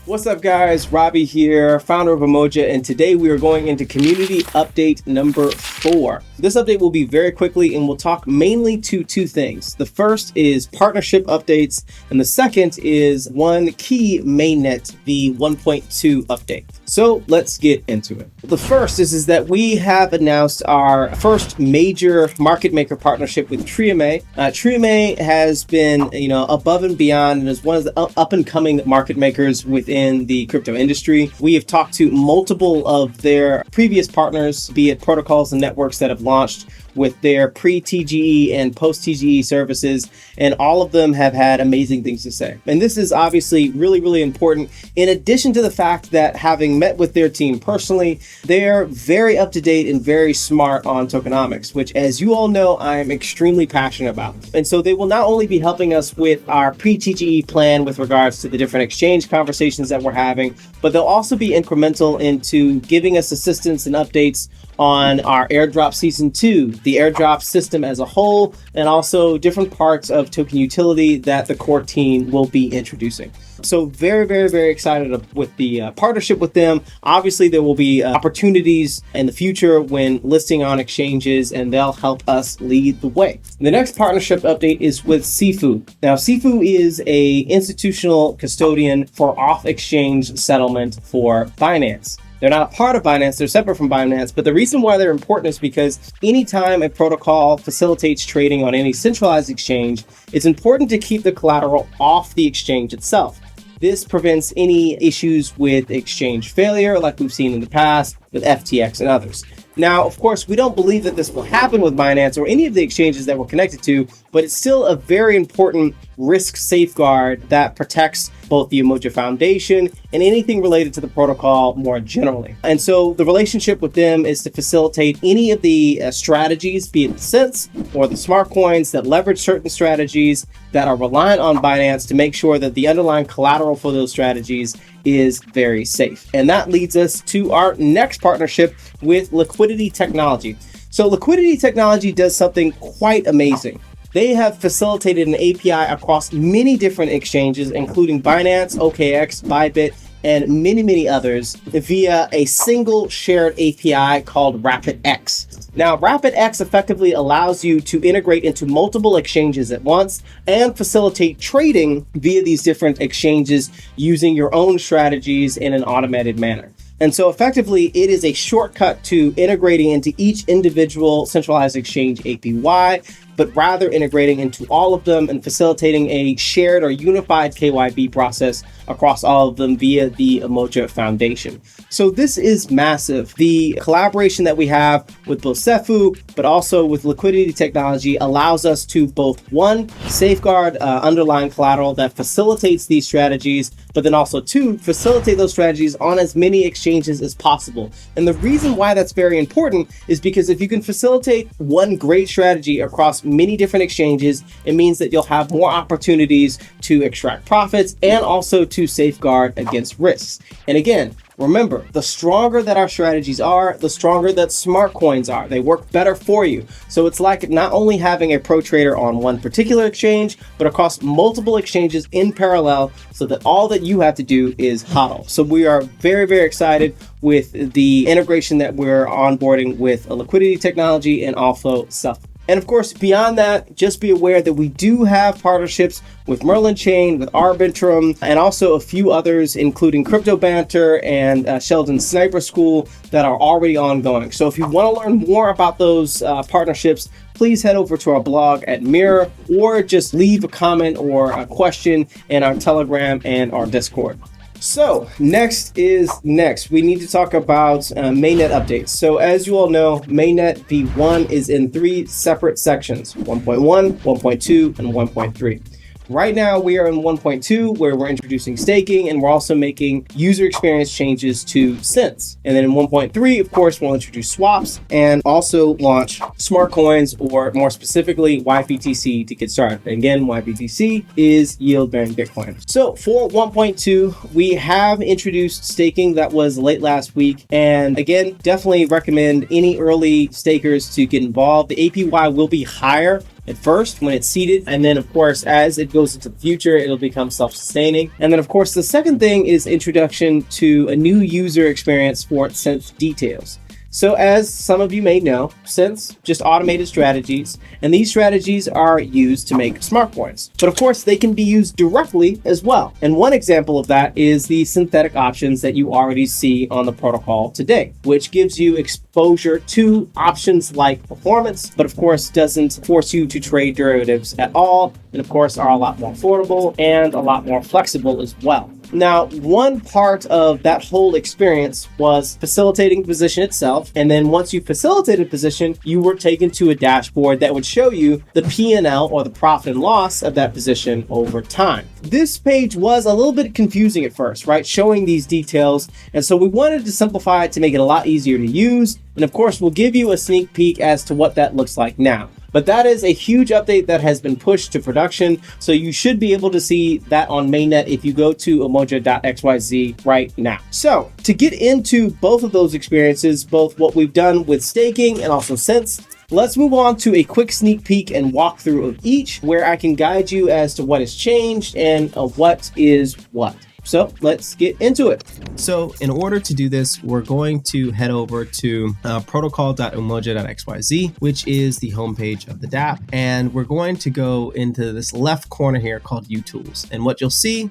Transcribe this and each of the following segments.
What's up guys, Robbie here, founder of Umoja, and today we are going into community update number 4. This update will be very quickly and we'll talk mainly to two things. The first is partnership updates and the second is one key Mainnet V1.2 update. So let's get into it. The first is that we have announced our first major market maker partnership with Trireme. Trireme has been, above and beyond and is one of the up and coming market makers within the crypto industry. We have talked to multiple of their previous partners, be it protocols and networks that have launched with their pre-TGE and post-TGE services, and all of them have had amazing things to say. And this is obviously really, really important. In addition to the fact that having met with their team personally, they're very up to date and very smart on tokenomics, which, as you all know, I am extremely passionate about. And so they will not only be helping us with our pre-TGE plan with regards to the different exchange conversations that we're having, but they'll also be incremental into giving us assistance and updates on our airdrop season 2, the airdrop system as a whole, and also different parts of token utility that the core team will be introducing. So very, very, very excited with the partnership with them. Obviously, there will be opportunities in the future when listing on exchanges, and they'll help us lead the way. The next partnership update is with Ceffu. Now, Ceffu is a institutional custodian for off-exchange settlement for Binance. They're not a part of Binance, they're separate from Binance, but the reason why they're important is because anytime a protocol facilitates trading on any centralized exchange, it's important to keep the collateral off the exchange itself. This prevents any issues with exchange failure like we've seen in the past with FTX and others. Now, of course, we don't believe that this will happen with Binance or any of the exchanges that we're connected to, but it's still a very important risk safeguard that protects both the Umoja Foundation and anything related to the protocol more generally. And so the relationship with them is to facilitate any of the strategies, be it the cents or the smart coins that leverage certain strategies that are reliant on Binance to make sure that the underlying collateral for those strategies is very safe. And that leads us to our next partnership with Liquidity Technology. So Liquidity Technology does something quite amazing. They have facilitated an API across many different exchanges, including Binance, OKX, Bybit, and many, many others via a single shared API called RapidX. Now, RapidX effectively allows you to integrate into multiple exchanges at once and facilitate trading via these different exchanges using your own strategies in an automated manner. And so effectively, it is a shortcut to integrating into each individual centralized exchange API, but rather integrating into all of them and facilitating a shared or unified KYB process across all of them via the Umoja Foundation. So this is massive. The collaboration that we have with both Ceffu, but also with Liquidity Technology allows us to both, one, safeguard underlying collateral that facilitates these strategies, but then also two, facilitate those strategies on as many exchanges as possible. And the reason why that's very important is because if you can facilitate one great strategy across many different exchanges, it means that you'll have more opportunities to extract profits and also to safeguard against risks. And again, remember, the stronger that our strategies are, the stronger that smart coins are. They work better for you. So it's like not only having a pro trader on one particular exchange, but across multiple exchanges in parallel so that all that you have to do is hodl. So we are very, very excited with the integration that we're onboarding with Liquidity Technology and also Ceffu. And of course, beyond that, just be aware that we do have partnerships with Merlin Chain, with Arbitrum, and also a few others, including Crypto Banter and Sheldon Sniper School, that are already ongoing. So if you want to learn more about those partnerships, please head over to our blog at Mirror, or just leave a comment or a question in our Telegram and our Discord. So next. We need to talk about Mainnet updates. So as you all know, Mainnet V1 is in 3 separate sections, 1.1, 1.2, and 1.3. Right now, we are in 1.2, where we're introducing staking, and we're also making user experience changes to cents. And then in 1.3, of course, we'll introduce swaps and also launch smart coins, or more specifically, YBTC to get started. And again, YBTC is yield-bearing Bitcoin. So for 1.2, we have introduced staking that was late last week. And again, definitely recommend any early stakers to get involved. The APY will be higher at first when it's seeded. And then of course, as it goes into the future, it'll become self-sustaining. And then of course, the second thing is introduction to a new user experience for Synth details. So as some of you may know, Synths just automated strategies, and these strategies are used to make smart coins. But of course, they can be used directly as well. And one example of that is the synthetic options that you already see on the protocol today, which gives you exposure to options like performance, but of course doesn't force you to trade derivatives at all, and of course are a lot more affordable and a lot more flexible as well. Now, one part of that whole experience was facilitating the position itself. And then once you facilitated position, you were taken to a dashboard that would show you the P&L or the profit and loss of that position over time. This page was a little bit confusing at first, right? Showing these details. And so we wanted to simplify it to make it a lot easier to use. And of course, we'll give you a sneak peek as to what that looks like now. But that is a huge update that has been pushed to production. So you should be able to see that on Mainnet if you go to umoja.xyz right now. So to get into both of those experiences, both what we've done with staking and also Synths, let's move on to a quick sneak peek and walkthrough of each, where I can guide you as to what has changed and what is what. So let's get into it. So in order to do this, we're going to head over to protocol.umoja.xyz, which is the homepage of the dApp. And we're going to go into this left corner here called utools. And what you'll see,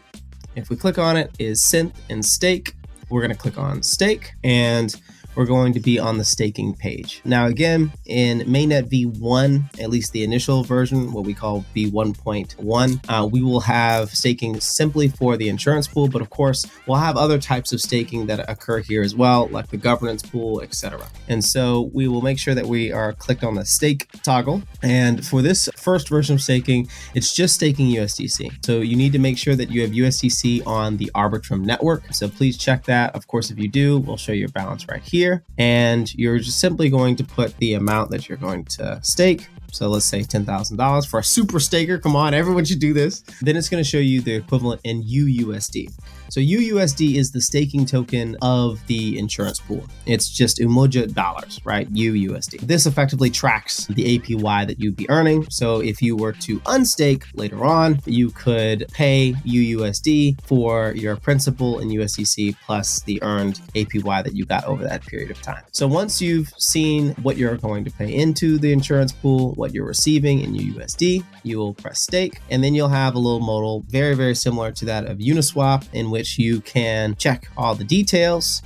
if we click on it, is Synth and Stake. We're going to click on Stake, and we're going to be on the staking page. Now, again, in Mainnet V1, at least the initial version, what we call V1.1, we will have staking simply for the insurance pool, but of course, we'll have other types of staking that occur here as well, like the governance pool, etc. And so we will make sure that we are clicked on the stake toggle. And for this first version of staking, it's just staking USDC. So you need to make sure that you have USDC on the Arbitrum network. So please check that. Of course, if you do, we'll show your balance right here. And you're just simply going to put the amount that you're going to stake. So let's say $10,000 for a super staker. Come on, everyone should do this. Then it's going to show you the equivalent in UUSD. So UUSD is the staking token of the insurance pool. It's just Umoja dollars, right? UUSD. This effectively tracks the APY that you'd be earning. So if you were to unstake later on, you could pay UUSD for your principal in USDC plus the earned APY that you got over that period of time. So once you've seen what you're going to pay into the insurance pool, what you're receiving in UUSD, you will press stake, and then you'll have a little modal very, very similar to that of Uniswap, in which you can check all the details.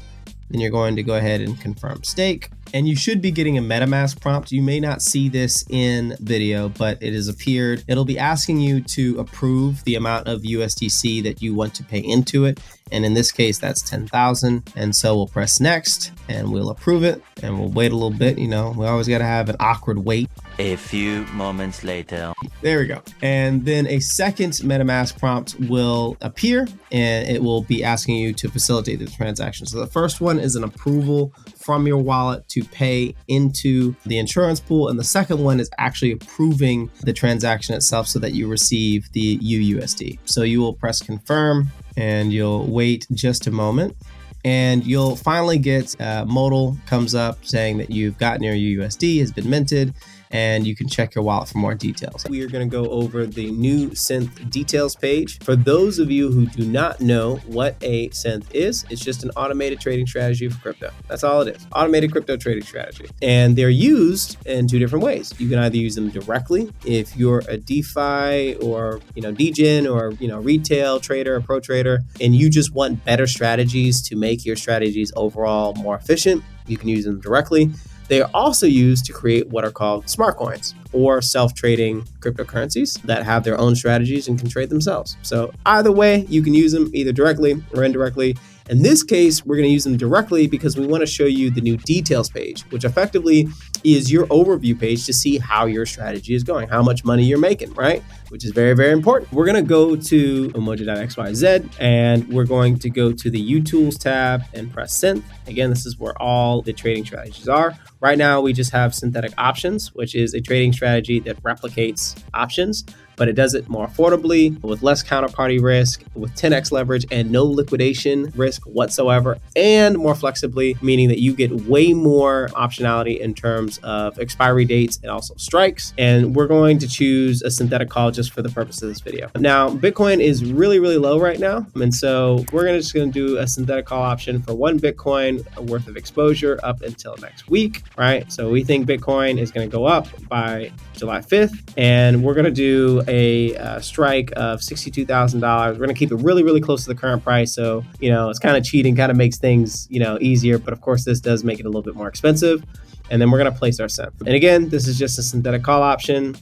Then you're going to go ahead and confirm stake. And you should be getting a MetaMask prompt. You may not see this in video, but it has appeared. It'll be asking you to approve the amount of USDC that you want to pay into it. And in this case, that's 10,000. And so we'll press next and we'll approve it, and we'll wait a little bit. You know, we always got to have an awkward wait. A few moments later. There we go. And then a second MetaMask prompt will appear, and it will be asking you to facilitate the transaction. So the first one is an approval from your wallet to pay into the insurance pool. And the second one is actually approving the transaction itself so that you receive the UUSD. So you will press confirm, and you'll wait just a moment. And you'll finally get a modal comes up saying that you've gotten your UUSD, has been minted, and you can check your wallet for more details. We are going to go over the new Synth details page. For those of you who do not know what a Synth is, it's just an automated trading strategy for crypto. That's all it is. Automated crypto trading strategy. And they're used in two different ways. You can either use them directly if you're a DeFi or, degen or, retail trader, a pro trader, and you just want better strategies to make your strategies overall more efficient. You can use them directly. They are also used to create what are called smart coins, or self-trading cryptocurrencies that have their own strategies and can trade themselves. So either way, you can use them either directly or indirectly. In this case, we're going to use them directly because we want to show you the new details page, which effectively is your overview page to see how your strategy is going, how much money you're making, right? Which is very, very important. We're going to go to umoja.xyz, and we're going to go to the utools tab and press synth. Again, this is where all the trading strategies are. Right now, we just have synthetic options, which is a trading strategy that replicates options. but it does it more affordably with less counterparty risk, with 10x leverage and no liquidation risk whatsoever, and more flexibly, meaning that you get way more optionality in terms of expiry dates and also strikes. And we're going to choose a synthetic call just for the purpose of this video. Now, Bitcoin is really, really low right now. And so we're just going to do a synthetic call option for 1 Bitcoin worth of exposure up until next week, right? So we think Bitcoin is going to go up by July 5th, and we're going to do a strike of $62,000. We're going to keep it really, really close to the current price. So, it's kind of cheating, kind of makes things, easier. But of course, this does make it a little bit more expensive. And then we're going to place our cent. And again, this is just a synthetic call option.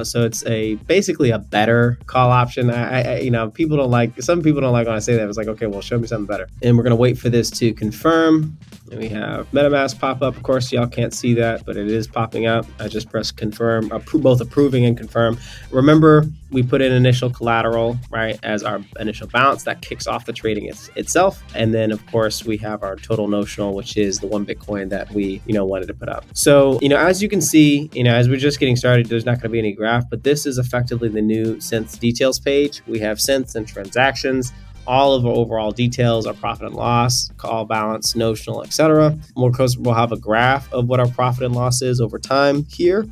So it's basically a better call option. Some people don't like when I say that. It's like, okay, well, show me something better. And we're going to wait for this to confirm. And we have MetaMask pop up. Of course, y'all can't see that, but it is popping up. I just press confirm, both approving and confirm. Remember, we put in initial collateral, right, as our initial balance that kicks off the trading itself. And then, of course, we have our total notional, which is the 1 Bitcoin that we, wanted to put up. So, as you can see, as we're just getting started, there's not going to be any graph, but this is effectively the new cents details page. We have cents and transactions, all of our overall details, our profit and loss, call balance, notional, etc. We'll have a graph of what our profit and loss is over time here,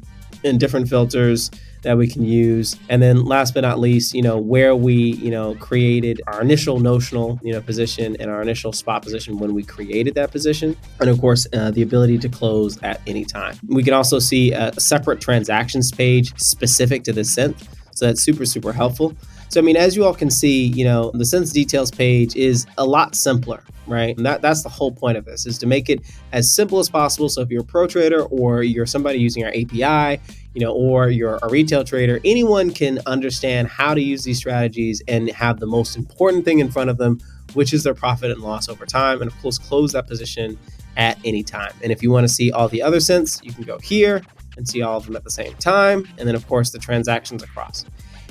and different filters that we can use. And then last but not least, where we, created our initial notional, position and our initial spot position when we created that position. And of course, the ability to close at any time. We can also see a separate transactions page specific to the cent. So that's super, super helpful. So, as you all can see, the cents details page is a lot simpler, right? And that's the whole point of this, is to make it as simple as possible. So if you're a pro trader or you're somebody using our API, or you're a retail trader, anyone can understand how to use these strategies and have the most important thing in front of them, which is their profit and loss over time. And of course, close that position at any time. And if you want to see all the other cents, you can go here and see all of them at the same time. And then of course, the transactions across.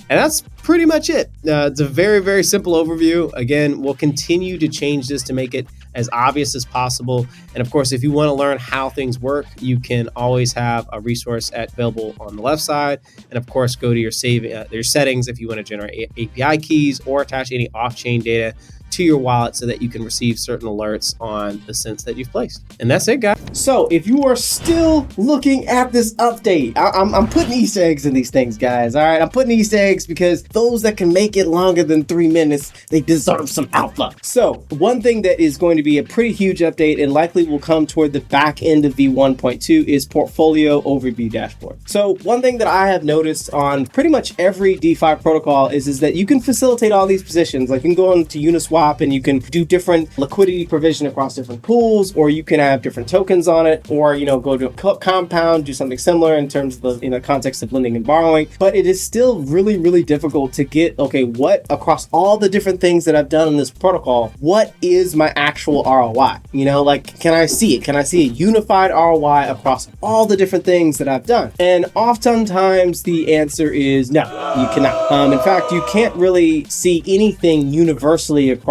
And that's pretty much it. It's a very, very simple overview. Again, we'll continue to change this to make it as obvious as possible. And of course, if you want to learn how things work, you can always have a resource available on the left side. And of course, go to your settings if you want to generate API keys or attach any off-chain data to your wallet so that you can receive certain alerts on the cents that you've placed. And that's it, guys. So if you are still looking at this update, I'm putting Easter eggs in these things, guys. All right, I'm putting Easter eggs because those that can make it longer than 3 minutes, they deserve some alpha. So one thing that is going to be a pretty huge update and likely will come toward the back end of V1.2 is portfolio overview dashboard. So one thing that I have noticed on pretty much every DeFi protocol is that you can facilitate all these positions. Like you can go on to Uniswap and you can do different liquidity provision across different pools, or you can have different tokens on it, or go to a compound, do something similar in terms of the context of lending and borrowing. But it is still really, really difficult to get, okay, what across all the different things that I've done in this protocol, what is my actual ROI? Can I see it? Can I see a unified ROI across all the different things that I've done? And oftentimes the answer is no, you cannot. In fact, you can't really see anything universally across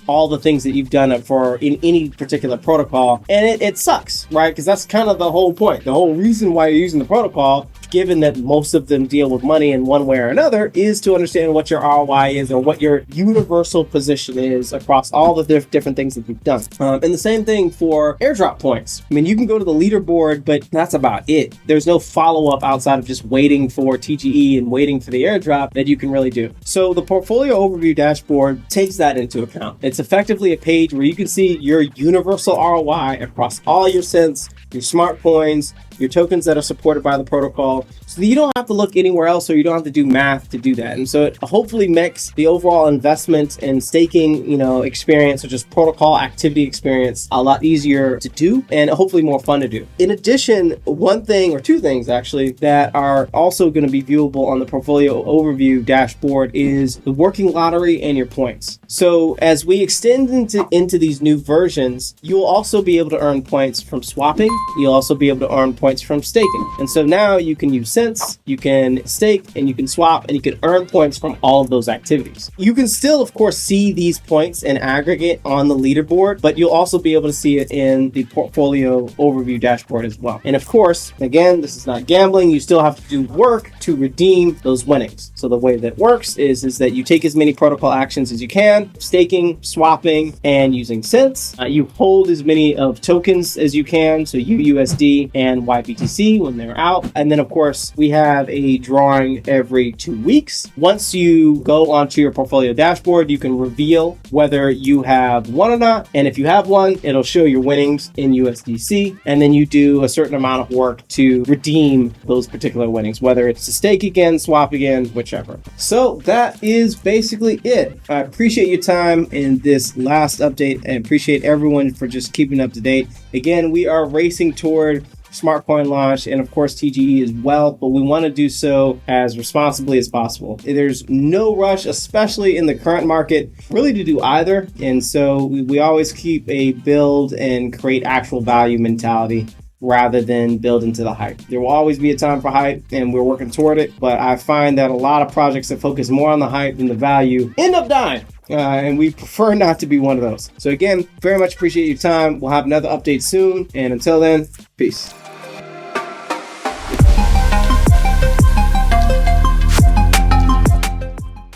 all the things that you've done for in any particular protocol. And it sucks, right? Because that's kind of the whole point. The whole reason why you're using the protocol, given that most of them deal with money in one way or another, is to understand what your ROI is or what your universal position is across all the different things that you've done. And the same thing for airdrop points. You can go to the leaderboard, but that's about it. There's no follow-up outside of just waiting for TGE and waiting for the airdrop that you can really do. So the portfolio overview dashboard takes that into account. It's effectively a page where you can see your universal ROI across all your cents, your smart coins, your tokens that are supported by the protocol, so that you don't have to look anywhere else or you don't have to do math to do that. And so it hopefully makes the overall investment and staking, experience, or just protocol activity experience, a lot easier to do and hopefully more fun to do. In addition, one thing or two things actually that are also going to be viewable on the portfolio overview dashboard is the working lottery and your points. So as we extend into these new versions, you'll also be able to earn points from swapping. You'll also be able to earn points from staking. And so now you can use cents cents, you can stake, and you can swap, and you can earn points from all of those activities. You can still, of course, see these points in aggregate on the leaderboard, but you'll also be able to see it in the portfolio overview dashboard as well. And of course, again, this is not gambling. You still have to do work to redeem those winnings. So the way that works is that you take as many protocol actions as you can, staking, swapping, and using cents. You hold as many of tokens as you can, so UUSD and YBTC when they're out. And then of course, we have a drawing every 2 weeks. Once you go onto your portfolio dashboard, you can reveal whether you have won or not. And if you have won, it'll show your winnings in USDC. And then you do a certain amount of work to redeem those particular winnings, whether it's to stake again, swap again, whichever. So that is basically it. I appreciate your time in this last update and appreciate everyone for just keeping up to date. Again, we are racing toward smart coin launch and of course TGE as well, but we want to do so as responsibly as possible. There's no rush, especially in the current market, really to do either. And so we always keep a build and create actual value mentality rather than build into the hype. There will always be a time for hype and we're working toward it, but I find that a lot of projects that focus more on the hype than the value end up dying. And we prefer not to be one of those. So again, very much appreciate your time. We'll have another update soon. And until then, peace.